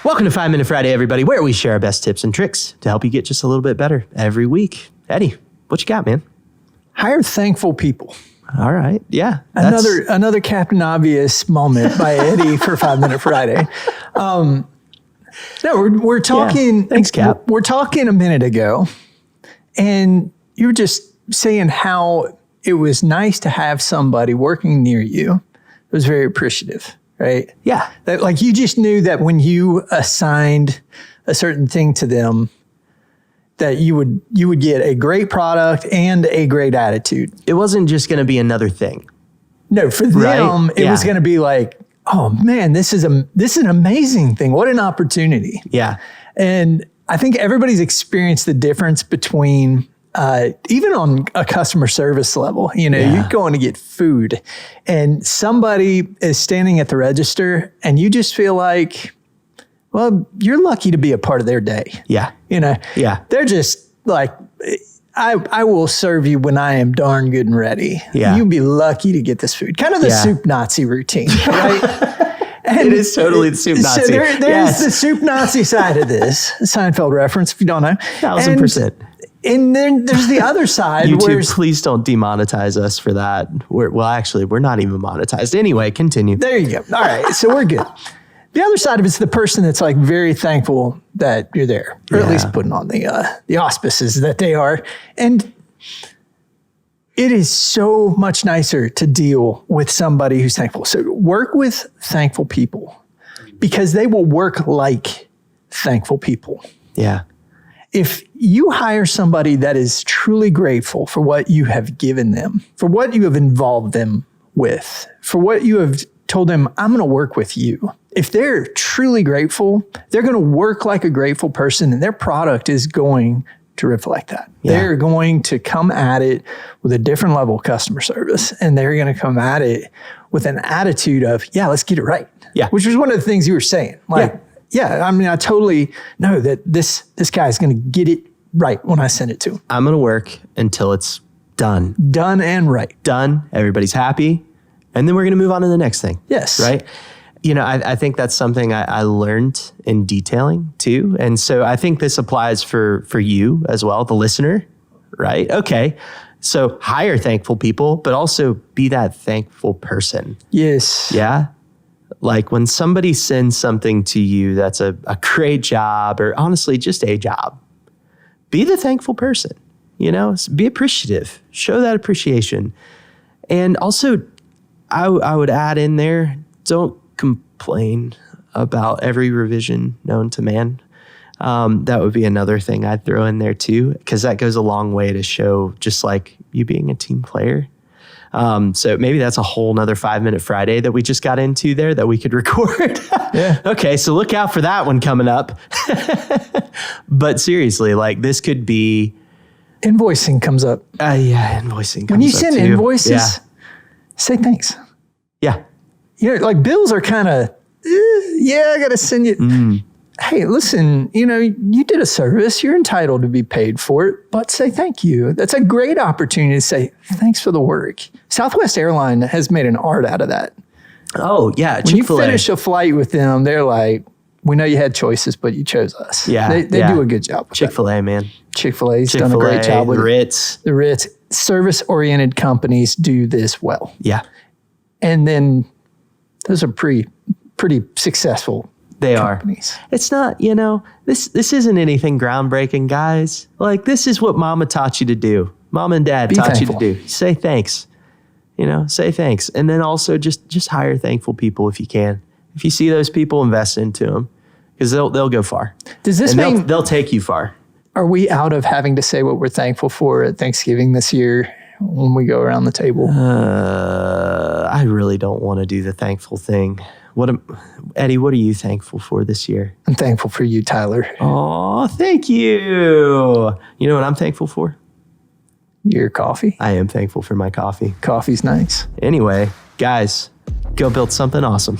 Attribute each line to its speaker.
Speaker 1: Welcome to 5 Minute Friday, everybody, where we share our best tips and tricks to help you get just a little bit better every week. Eddie, what you got, man?
Speaker 2: Hire thankful people.
Speaker 1: All right. Yeah.
Speaker 2: Another Captain Obvious moment by Eddie for 5 Minute Friday. No, we're talking.
Speaker 1: Yeah. Thanks, Cap.
Speaker 2: We're talking a minute ago, and you were just saying how it was nice to have somebody working near you who was very appreciative. Right?
Speaker 1: Yeah.
Speaker 2: That, like, you just knew that when you assigned a certain thing to them, that you would get a great product and a great attitude.
Speaker 1: It wasn't just going to be another thing.
Speaker 2: No, for them, it was going to be like, oh man, this is an amazing thing. What an opportunity.
Speaker 1: Yeah.
Speaker 2: And I think everybody's experienced the difference between even on a customer service level, you're going to get food and somebody is standing at the register and you just feel like, well, you're lucky to be a part of their day.
Speaker 1: Yeah. Yeah.
Speaker 2: They're just like, I will serve you when I am darn good and ready.
Speaker 1: Yeah.
Speaker 2: You'd be lucky to get this food. Kind of the soup Nazi routine, right?
Speaker 1: And it is totally the soup Nazi.
Speaker 2: So there's the soup Nazi side of this. Seinfeld reference, if you don't know.
Speaker 1: 1000%.
Speaker 2: And then there's the other side.
Speaker 1: YouTube, please don't demonetize us for that. We're not even monetized. Anyway, continue.
Speaker 2: There you go. All right. So we're good. The other side of it's the person that's like very thankful that you're there, or at least putting on the auspices that they are. And it is so much nicer to deal with somebody who's thankful. So work with thankful people because they will work like thankful people.
Speaker 1: Yeah.
Speaker 2: If you hire somebody that is truly grateful for what you have given them, for what you have involved them with, for what you have told them, I'm going to work with you. If they're truly grateful, they're going to work like a grateful person and their product is going to reflect that. Yeah. They're going to come at it with a different level of customer service and they're going to come at it with an attitude of, let's get it right.
Speaker 1: Yeah.
Speaker 2: Which was one of the things you were saying. I mean, I totally know that this guy is going to get it right when I send it to him.
Speaker 1: I'm going to work until it's done.
Speaker 2: Done and right.
Speaker 1: Done. Everybody's happy. And then we're going to move on to the next thing.
Speaker 2: Yes.
Speaker 1: Right? I think that's something I learned in detailing too. And so I think this applies for you as well, the listener, right? Okay. So hire thankful people, but also be that thankful person.
Speaker 2: Yes.
Speaker 1: Yeah. Like when somebody sends something to you that's a great job or honestly just a job, be the thankful person, be appreciative, show that appreciation. And also I would add in there, don't complain about every revision known to man. That would be another thing I'd throw in there too, because that goes a long way to show just like you being a team player. So maybe that's a whole nother 5 Minute Friday that we just got into there that we could record.
Speaker 2: Yeah.
Speaker 1: Okay. So look out for that one coming up. But seriously, like this could be.
Speaker 2: Invoicing comes up.
Speaker 1: Invoicing comes up
Speaker 2: when you send
Speaker 1: too.
Speaker 2: Invoices, say thanks.
Speaker 1: Yeah.
Speaker 2: Like bills are kind of, I got to send you. Hey, listen, you did a service. You're entitled to be paid for it, but say thank you. That's a great opportunity to say thanks for the work. Southwest Airlines has made an art out of that.
Speaker 1: Oh, yeah.
Speaker 2: When you finish a flight with them, they're like, we know you had choices, but you chose us.
Speaker 1: Yeah.
Speaker 2: They do a good job with
Speaker 1: Chick-fil-A, man.
Speaker 2: Chick-fil-A's done a great job with
Speaker 1: Ritz.
Speaker 2: The Ritz. Service-oriented companies do this well.
Speaker 1: Yeah.
Speaker 2: And then those are pretty successful companies.
Speaker 1: It's not, this isn't anything groundbreaking, guys. Like this is what mama taught you to do. Mom and dad taught you to do. Say thanks. Say thanks. And then also just hire thankful people if you can. If you see those people, invest into them because they'll go far.
Speaker 2: Does this mean
Speaker 1: they'll take you far?
Speaker 2: Are we out of having to say what we're thankful for at Thanksgiving this year when we go around the table?
Speaker 1: I really don't want to do the thankful thing. Eddie, what are you thankful for this year?
Speaker 2: I'm thankful for you, Tyler.
Speaker 1: Oh, thank you. You know what I'm thankful for?
Speaker 2: Your coffee.
Speaker 1: I am thankful for my coffee.
Speaker 2: Coffee's nice.
Speaker 1: Anyway, guys, go build something awesome.